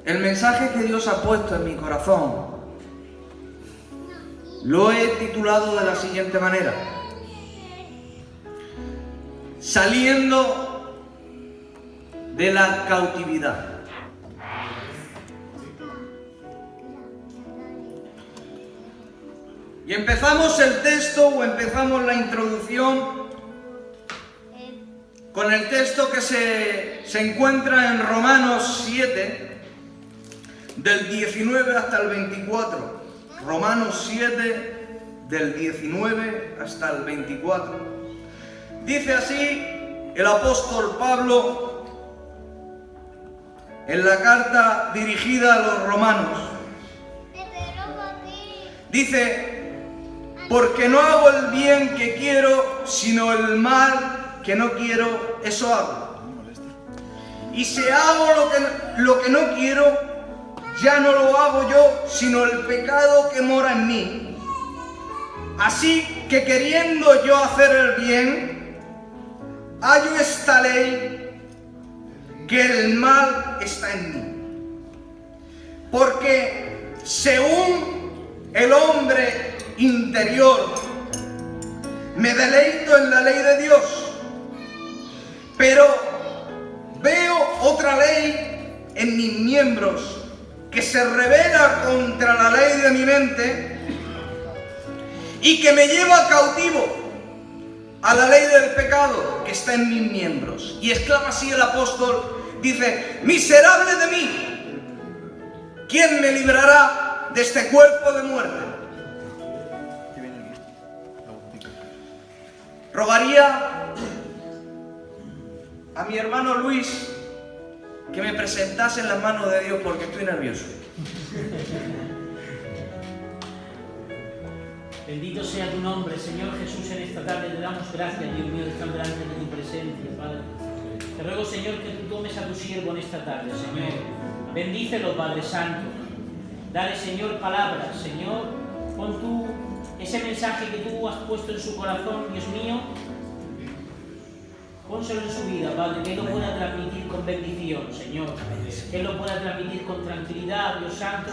el mensaje que Dios ha puesto en mi corazón lo he titulado de la siguiente manera: saliendo de la cautividad. Y empezamos el texto, o empezamos la introducción con el texto que se encuentra en Romanos 7, del 19 hasta el 24. Romanos 7, del 19 hasta el 24. Dice así el apóstol Pablo en la carta dirigida a los romanos. Dice: porque no hago el bien que quiero, sino el mal que no quiero, eso hago. Y si hago lo que no quiero, ya no lo hago yo, sino el pecado que mora en mí. Así que queriendo yo hacer el bien, hallo esta ley, que el mal está en mí. Porque según el hombre interior me deleito en la ley de Dios, pero veo otra ley en mis miembros que se revela contra la ley de mi mente y que me lleva cautivo a la ley del pecado que está en mis miembros. Y exclama así el apóstol, dice: miserable de mí, ¿quién me librará de este cuerpo de muerte? Rogaría a mi hermano Luis que me presentase en las manos de Dios, porque estoy nervioso. Bendito sea tu nombre, Señor Jesús. En esta tarde te damos gracias, Dios mío, de estar delante de tu presencia, Padre. Te ruego, Señor, que tú tomes a tu siervo en esta tarde, Señor. Bendícelo, Padre Santo. Dale, Señor, palabras, Señor. Pon tú ese mensaje que tú has puesto en su corazón, Dios mío. Pónselo en su vida, Padre, que Él lo pueda transmitir con bendición, Señor. Que Él lo pueda transmitir con tranquilidad, Dios Santo.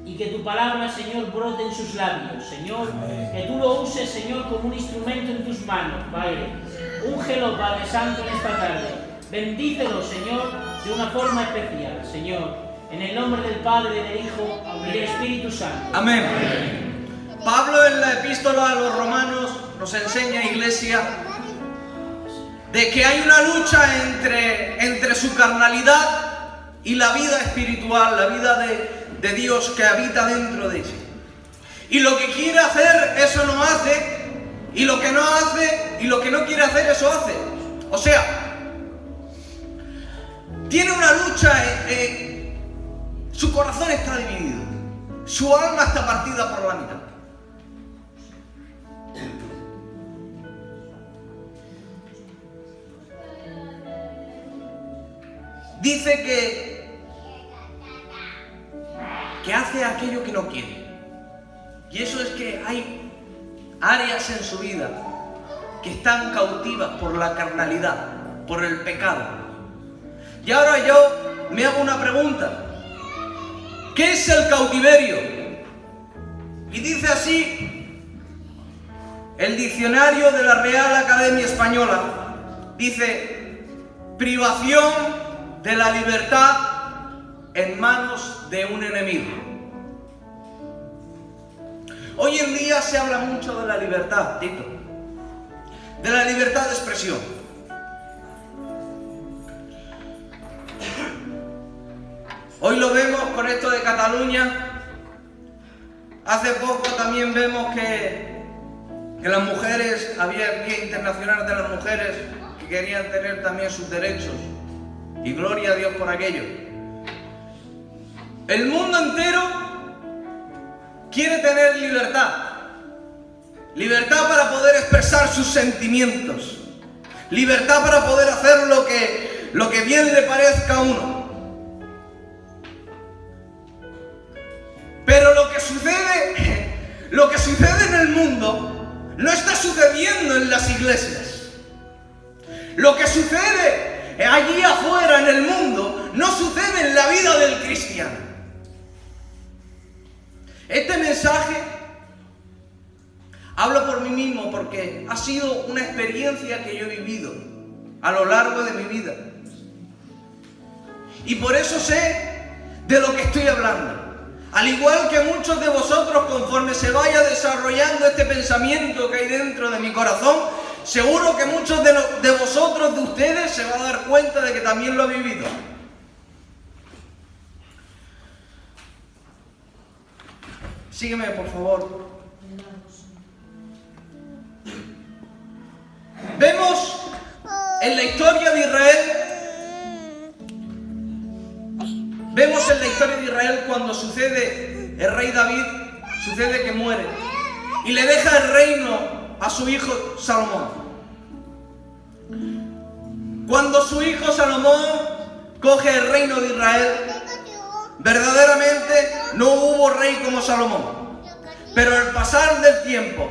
Y que tu palabra, Señor, brote en sus labios, Señor. Que tú lo uses, Señor, como un instrumento en tus manos, Padre. Úngelo, Padre Santo, en esta tarde. Bendícelo, Señor, de una forma especial, Señor. En el nombre del Padre, del Hijo y del Espíritu Santo. Amén. Pablo en la epístola a los romanos nos enseña, iglesia, de que hay una lucha entre su carnalidad y la vida espiritual, la vida de Dios que habita dentro de sí. Y lo que quiere hacer, eso no hace, y lo que no hace, y lo que no quiere hacer, eso hace. O sea, tiene una lucha, su corazón está dividido, su alma está partida por la mitad. Dice que hace aquello que no quiere. Y eso es que hay áreas en su vida que están cautivas por la carnalidad, por el pecado. Y ahora yo me hago una pregunta: ¿qué es el cautiverio? Y dice así el diccionario de la Real Academia Española, dice: privación de la libertad en manos de un enemigo. Hoy en día se habla mucho de la libertad, Tito, de la libertad de expresión. Hoy lo vemos con esto de Cataluña. Hace poco también vemos que las mujeres, había el Día Internacional de las Mujeres, que querían tener también sus derechos. Y gloria a Dios por aquello. El mundo entero quiere tener libertad. Libertad para poder expresar sus sentimientos. Libertad para poder hacer lo que bien le parezca a uno. Pero lo que sucede en el mundo no está sucediendo en las iglesias. Lo que sucede allí afuera en el mundo no sucede en la vida del cristiano. mismo porque ha sido una experiencia que yo he vivido a lo largo de mi vida. Y por eso sé de lo que estoy hablando. Al igual que muchos de vosotros, conforme se vaya desarrollando este pensamiento que hay dentro de mi corazón, seguro que muchos de vosotros, de ustedes, se van a dar cuenta de que también lo ha vivido. Sígueme, por favor. Vemos en la historia de Israel, cuando sucede el rey David, sucede que muere y le deja el reino a su hijo Salomón. Cuando su hijo Salomón coge el reino de Israel, verdaderamente no hubo rey como Salomón. Pero al pasar del tiempo,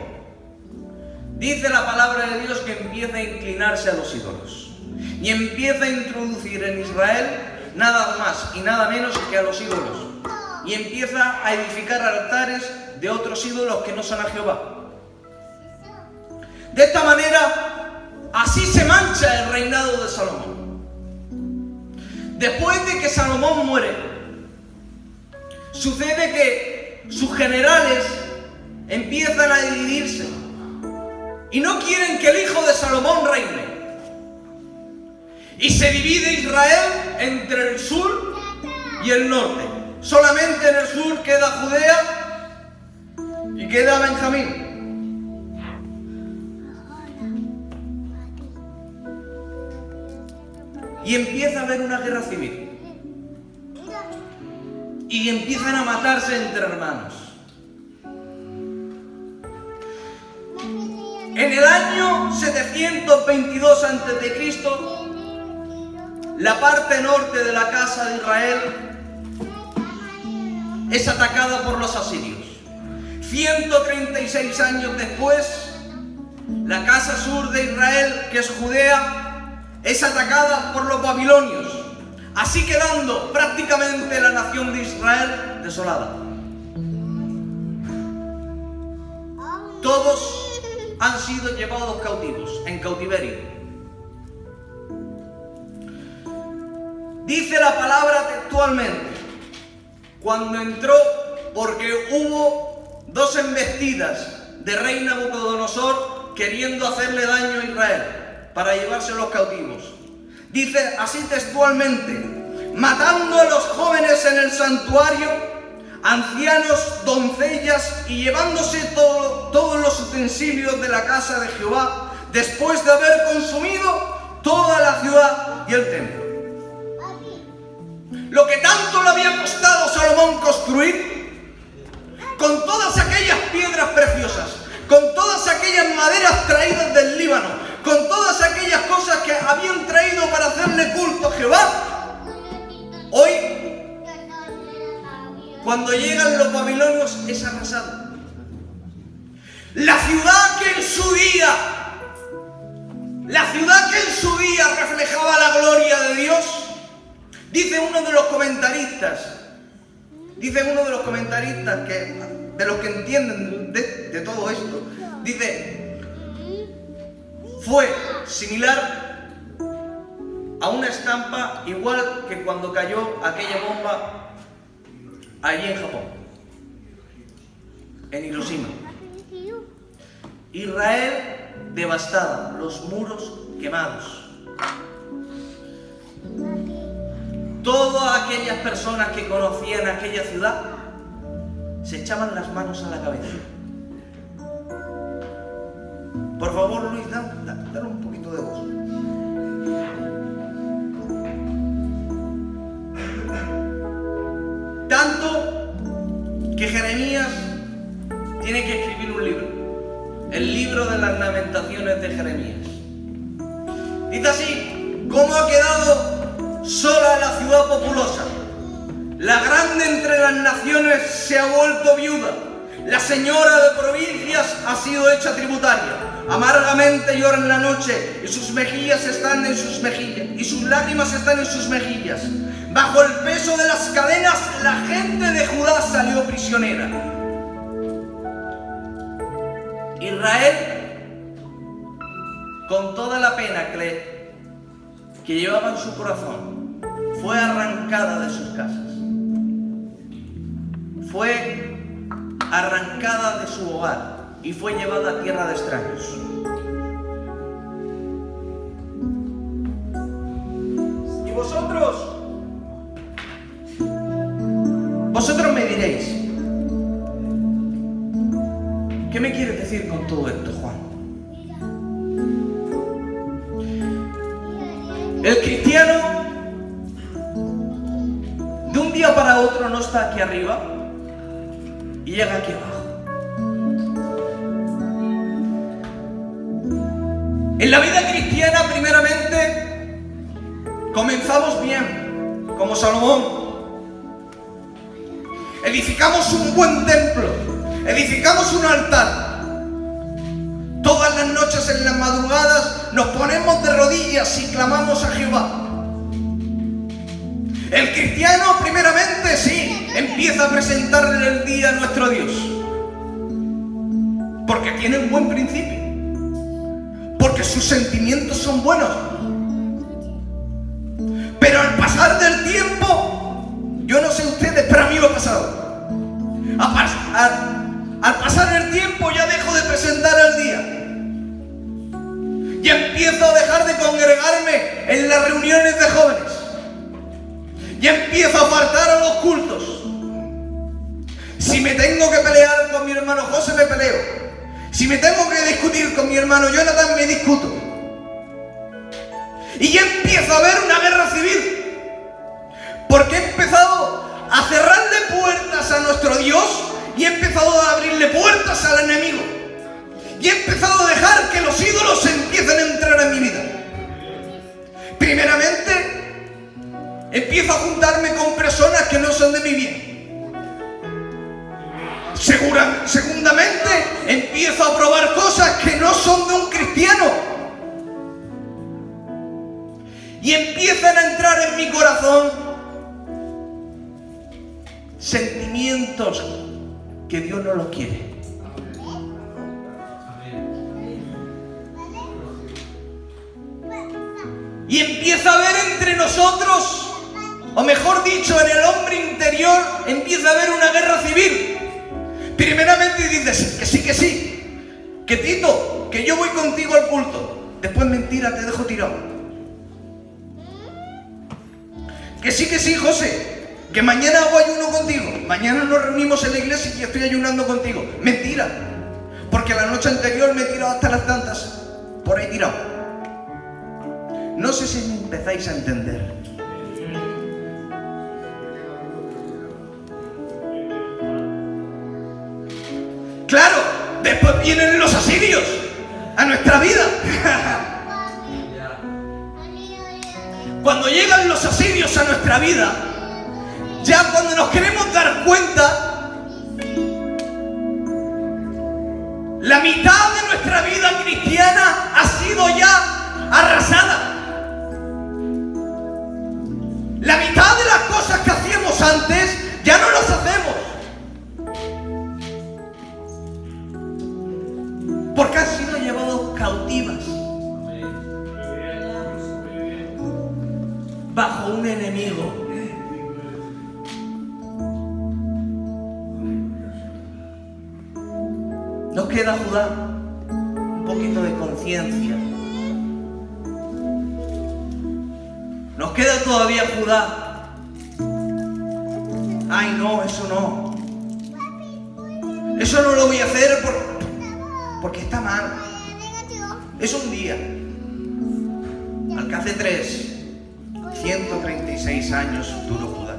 dice la palabra de Dios que empieza a inclinarse a los ídolos y empieza a introducir en Israel nada más y nada menos que a los ídolos, y empieza a edificar altares de otros ídolos que no son a Jehová. De esta manera, así se mancha el reinado de Salomón. Después de que Salomón muere, sucede que sus generales empiezan a dividirse y no quieren que el hijo de Salomón reine. Y se divide Israel entre el sur y el norte. Solamente en el sur queda Judea y queda Benjamín. Y empieza a haber una guerra civil. Y empiezan a matarse entre hermanos. En el año 722 a.C., la parte norte de la casa de Israel es atacada por los asirios. 136 años después, la casa sur de Israel, que es Judea, es atacada por los babilonios, así quedando prácticamente la nación de Israel desolada. Todos han sido llevados cautivos, en cautiverio. Dice la palabra textualmente, cuando entró, porque hubo dos embestidas de rey Nabucodonosor queriendo hacerle daño a Israel para llevarse los cautivos. Dice así textualmente, matando a los jóvenes en el santuario, ancianos, doncellas, y llevándose todos los utensilios de la casa de Jehová, después de haber consumido toda la ciudad y el templo. Lo que tanto le había costado a Salomón construir, con todas aquellas piedras preciosas, con todas aquellas maderas traídas del Líbano, con todas aquellas cosas que habían traído para hacerle culto a Jehová, hoy, cuando llegan los babilonios, es arrasado. La ciudad que en su día reflejaba la gloria de Dios, dice uno de los comentaristas que, de los que entienden de todo esto, dice, fue similar a una estampa igual que cuando cayó aquella bomba allí en Japón, en Hiroshima. Israel devastada, los muros quemados. Todas aquellas personas que conocían aquella ciudad se echaban las manos a la cabeza. Por favor, Luis, dale un poquito de voz. Tanto que Jeremías tiene que escribir un libro, el libro de las lamentaciones de Jeremías. Dice así, ¿cómo ha quedado sola la ciudad populosa? La grande entre las naciones se ha vuelto viuda. La señora de provincias ha sido hecha tributaria. Amargamente llora en la noche y sus mejillas están en sus mejillas, y sus lágrimas están en sus mejillas. Bajo el peso de las cadenas, la gente de Judá salió prisionera. Israel con toda la pena que llevaba en su corazón, fue arrancada de sus casas. Fue arrancada de su hogar y fue llevada a tierra de extraños. Y vosotros me diréis, ¿qué me quieres decir con todo esto, Juan? El cristiano de un día para otro no está aquí arriba y llega aquí abajo. En la vida cristiana, primeramente, comenzamos bien, como Salomón. Edificamos un buen templo, edificamos un altar. Todas las noches en las madrugadas nos ponemos de rodillas y clamamos a Jehová. El cristiano, primeramente, sí, empieza a presentarle el día a nuestro Dios, porque tiene un buen principio, porque sus sentimientos son buenos. Pero al pasar del tiempo, yo no sé ustedes, pero a mí me ha pasado. Al pasar el tiempo ya dejo de presentar el día. Ya empiezo a dejar de congregarme en las reuniones de jóvenes. Ya empiezo a faltar a los cultos. Si me tengo que pelear con mi hermano José, me peleo. Si me tengo que discutir con mi hermano Jonathan, me discuto. Y ya empiezo a haber una guerra civil. Porque he empezado a cerrarle puertas a nuestro Dios y he empezado a abrirle puertas al enemigo. Y he empezado a dejar que los ídolos empiecen a entrar en mi vida. Primeramente, empiezo a juntarme con personas que no son de mi bien. Segundamente, empiezo a probar cosas que no son de un cristiano. Y empiezan a entrar en mi corazón sentimientos que Dios no los quiere. Y empieza a haber entre nosotros, o mejor dicho, en el hombre interior, empieza a haber una guerra civil. Primeramente dices que sí, que Tito, que yo voy contigo al culto. Después mentira, te dejo tirado. Que sí, José, que mañana hago ayuno contigo. Mañana nos reunimos en la iglesia y estoy ayunando contigo. Mentira, porque la noche anterior me he tirado hasta las tantas, por ahí tirado. No sé si me empezáis a entender. Claro, después vienen los asirios a nuestra vida. Cuando llegan los asirios a nuestra vida, ya cuando nos queremos dar cuenta, la mitad de nuestra vida cristiana ha sido ya arrasada. La mitad de las cosas que hacíamos antes ya no las hacemos. Porque han sido llevados cautivas bajo un enemigo. Nos queda, Judá, un poquito de conciencia. Nos queda todavía, Judá. Ay, no, eso no. Eso no lo voy a hacer porque está mal. Es un día. Al que hace 136 años duró Judá.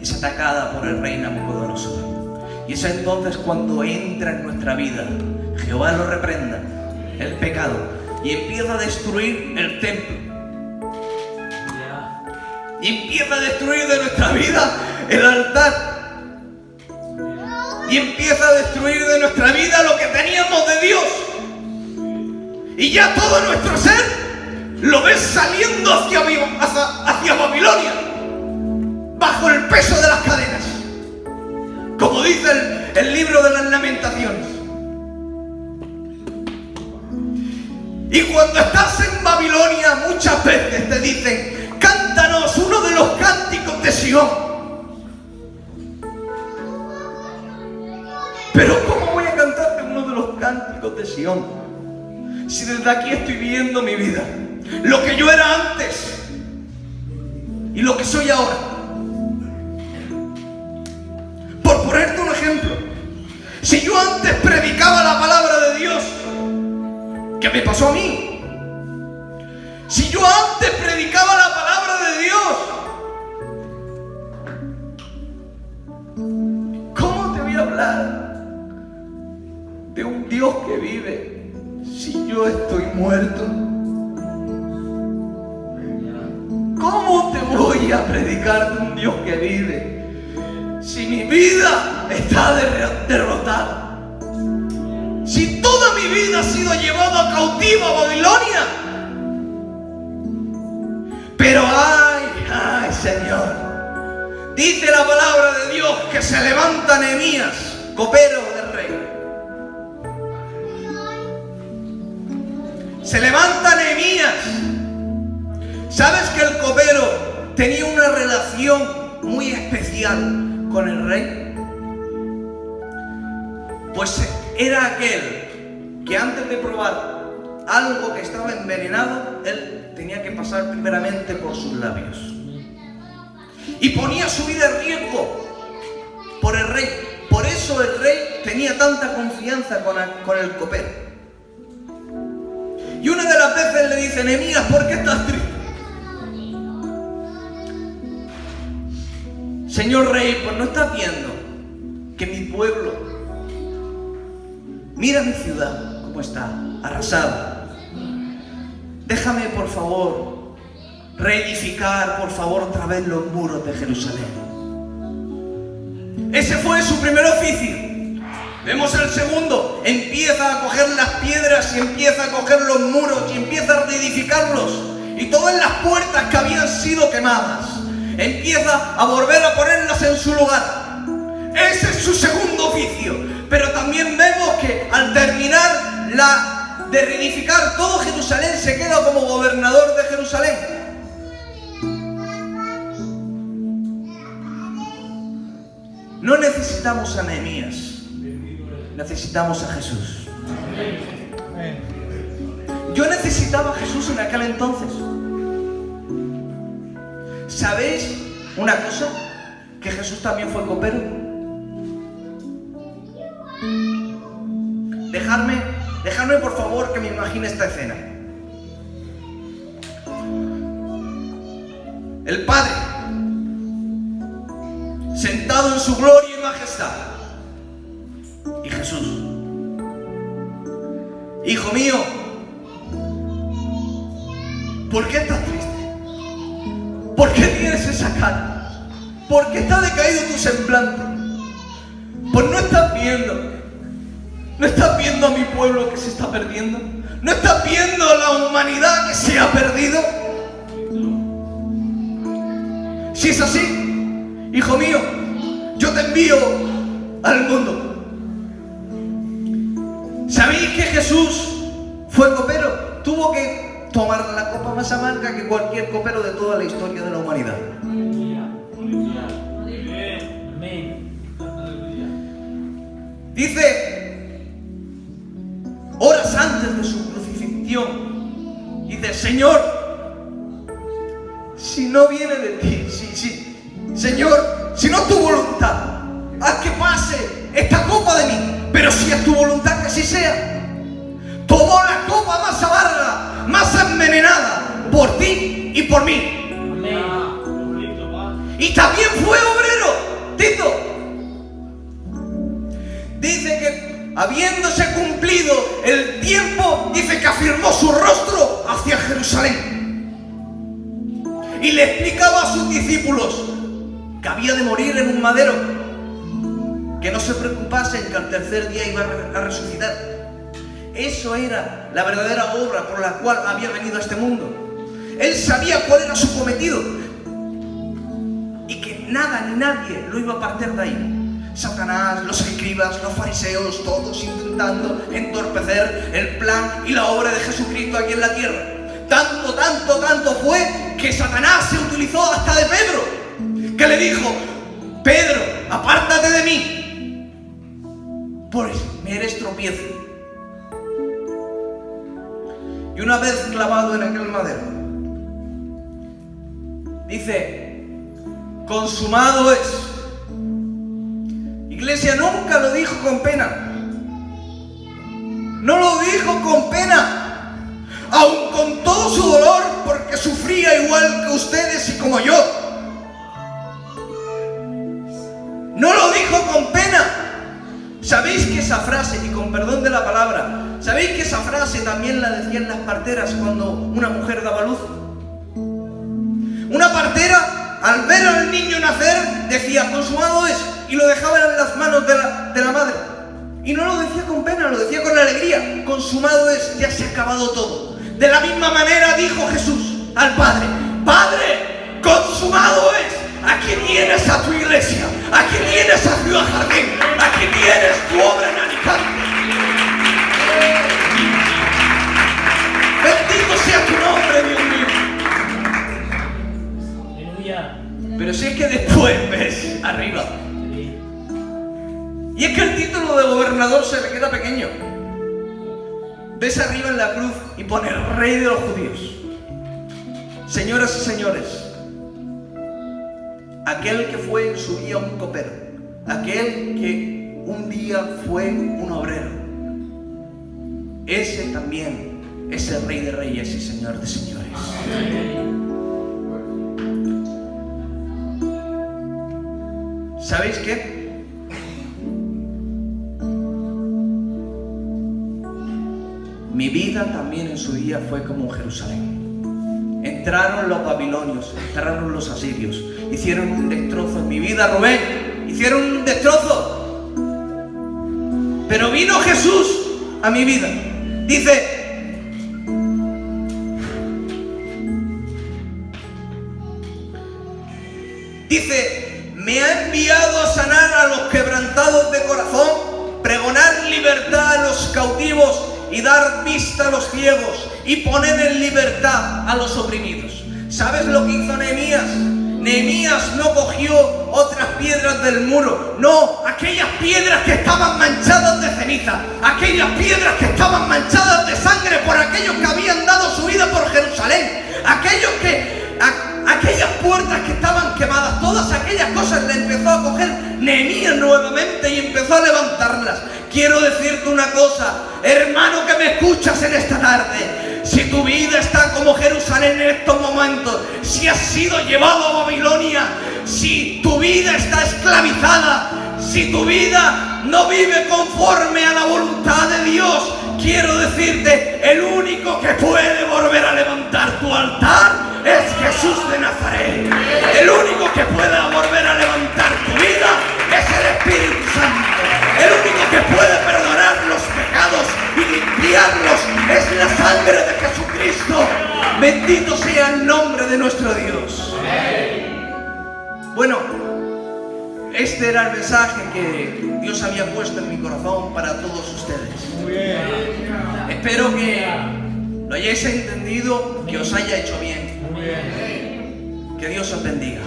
Es atacada por el rey Nabucodonosor. Y es entonces cuando entra en nuestra vida, Jehová lo reprenda, el pecado, y empieza a destruir el templo. Y empieza a destruir de nuestra vida el altar. Y empieza a destruir de nuestra vida lo que teníamos de Dios. Y ya todo nuestro ser lo ves saliendo hacia Babilonia, bajo el peso de las cadenas. Como dice el libro de las Lamentaciones. Y cuando estás en Babilonia muchas veces te dicen: cántanos uno de los cánticos de Sión. Pero ¿cómo voy a cantarte uno de los cánticos de Sión si desde aquí estoy viviendo mi vida, lo que yo era antes y lo que soy ahora? Por ponerte un ejemplo, si yo antes predicaba la palabra de Dios, ¿qué me pasó a mí? Si yo antes predicaba la palabra de Dios, ¿cómo te voy a hablar de un Dios que vive si yo estoy muerto? ¿Cómo te voy a predicar de un Dios que vive si mi vida está derrotada? Si toda mi vida ha sido llevada cautiva a Babilonia. Pero ay, Señor, dice la palabra de Dios que se levanta Nehemías, copero del rey. Se levanta Nehemías. ¿Sabes que el copero tenía una relación muy especial con el rey? Pues era aquel que antes de probar algo que estaba envenenado, él tenía que pasar primeramente por sus labios. Y ponía su vida en riesgo por el rey. Por eso el rey tenía tanta confianza con el copero. Y una de las veces le dice: Nehemías, ¿por qué estás triste? Señor rey, pues no estás viendo que mi pueblo, mira mi ciudad cómo está, arrasada. Déjame por favor reedificar por favor otra vez los muros de Jerusalén. Ese fue su primer oficio. Vemos el segundo, empieza a coger las piedras y empieza a coger los muros y empieza a reedificarlos. Y todas las puertas que habían sido quemadas, empieza a volver a ponerlas en su lugar. Ese es su segundo oficio. Pero también vemos que al terminar de reedificar todo Jerusalén, se queda como gobernador de Jerusalén. No necesitamos a Nehemías, necesitamos a Jesús. Yo necesitaba a Jesús en aquel entonces. ¿Sabéis una cosa? Que Jesús también fue copero. Dejadme por favor que me imagine esta escena. El Padre, sentado en su gloria y majestad. Y Jesús: hijo mío, ¿por qué estás triste? ¿Por qué tienes esa cara? ¿Por qué está decaído tu semblante? Pues no estás viendo a mi pueblo que se está perdiendo. ¿No estás viendo a la humanidad que se ha perdido? Si es así, hijo mío, yo te envío al mundo. ¿Sabéis que Jesús fue copero? Tuvo que tomar la copa más amarga que cualquier copero de toda la historia de la humanidad. Dice, horas antes de su crucifixión, dice: Señor, si no viene de ti, Señor, si no es tu voluntad, haz que pase esta copa de mí, pero si es tu voluntad, que así sea. Tomó la copa más amarga, más envenenada, por ti y por mí. Y también fue obrero, Tito. Dice que habiéndose cumplido el tiempo, dice que afirmó su rostro hacia Jerusalén. Y le explicaba a sus discípulos que había de morir en un madero, que no se preocupasen, que al tercer día iba a resucitar. Eso era la verdadera obra por la cual había venido a este mundo. Él sabía cuál era su cometido y que nada ni nadie lo iba a partir de ahí. Satanás, los escribas, los fariseos, todos intentando entorpecer el plan y la obra de Jesucristo aquí en la tierra. Tanto fue que Satanás se utilizó hasta de Pedro, que le dijo: Pedro, apártate de mí, pues me eres tropiezo. Y una vez clavado en aquel madero, dice: consumado es. Iglesia, nunca lo dijo con pena. No lo dijo con pena, aun con todo su dolor, porque sufría igual que ustedes y como yo. No lo dijo con pena. ¿Sabéis que esa frase, y con perdón de la palabra, sabéis que esa frase también la decían las parteras cuando una mujer daba luz? Una partera, al ver al niño nacer, decía: consumado es, y lo dejaba en las manos de la madre. Y no lo decía con pena, lo decía con alegría: consumado es, ya se ha acabado todo. De la misma manera dijo Jesús al Padre: Padre, consumado es. Aquí tienes a tu iglesia, aquí tienes a Ciudad Jardín, aquí tienes tu obra en Alicante. Bendito sea tu nombre, Dios mío. Aleluya. Pero si es que después ves arriba, y es que el título de gobernador se le queda pequeño. Ves arriba en la cruz y pone Rey de los Judíos. Señoras y señores, aquel que fue en su día un copero, aquel que un día fue un obrero, ese también es el Rey de Reyes y Señor de Señores. ¿Sabéis qué? Mi vida también en su día fue como Jerusalén. Entraron los babilonios, entraron los asirios, hicieron un destrozo en mi vida, Rubén, hicieron un destrozo. Pero vino Jesús a mi vida. Dice, me ha enviado a sanar a los quebrantados de corazón, pregonar libertad a los cautivos y dar vista a los ciegos y poner en libertad a los oprimidos. ¿Sabes lo que hizo Nehemías? Nehemías no cogió otras piedras del muro, no, aquellas piedras que estaban manchadas de ceniza, aquellas piedras que estaban manchadas de sangre por aquellos que habían dado su vida por Jerusalén, aquellas puertas que estaban quemadas, todas aquellas cosas las empezó a coger Nehemías nuevamente y empezó a levantarlas. Quiero decirte una cosa, hermano que me escuchas en esta tarde: si tu vida está como Jerusalén en estos momentos, si has sido llevado a Babilonia, si tu vida está esclavizada, si tu vida no vive conforme a la voluntad de Dios, quiero decirte, el único que puede volver a levantar tu altar es Jesús de Nazaret. El único que puede volver a levantar tu vida es el Espíritu Santo. El único que puede perdonar los pecados y limpiarlos es la sangre de Jesucristo. Bendito sea el nombre de nuestro Dios. Bueno, este era el mensaje que Dios había puesto en mi corazón para todos ustedes. Espero que lo hayáis entendido, que os haya hecho bien. Que Dios os bendiga.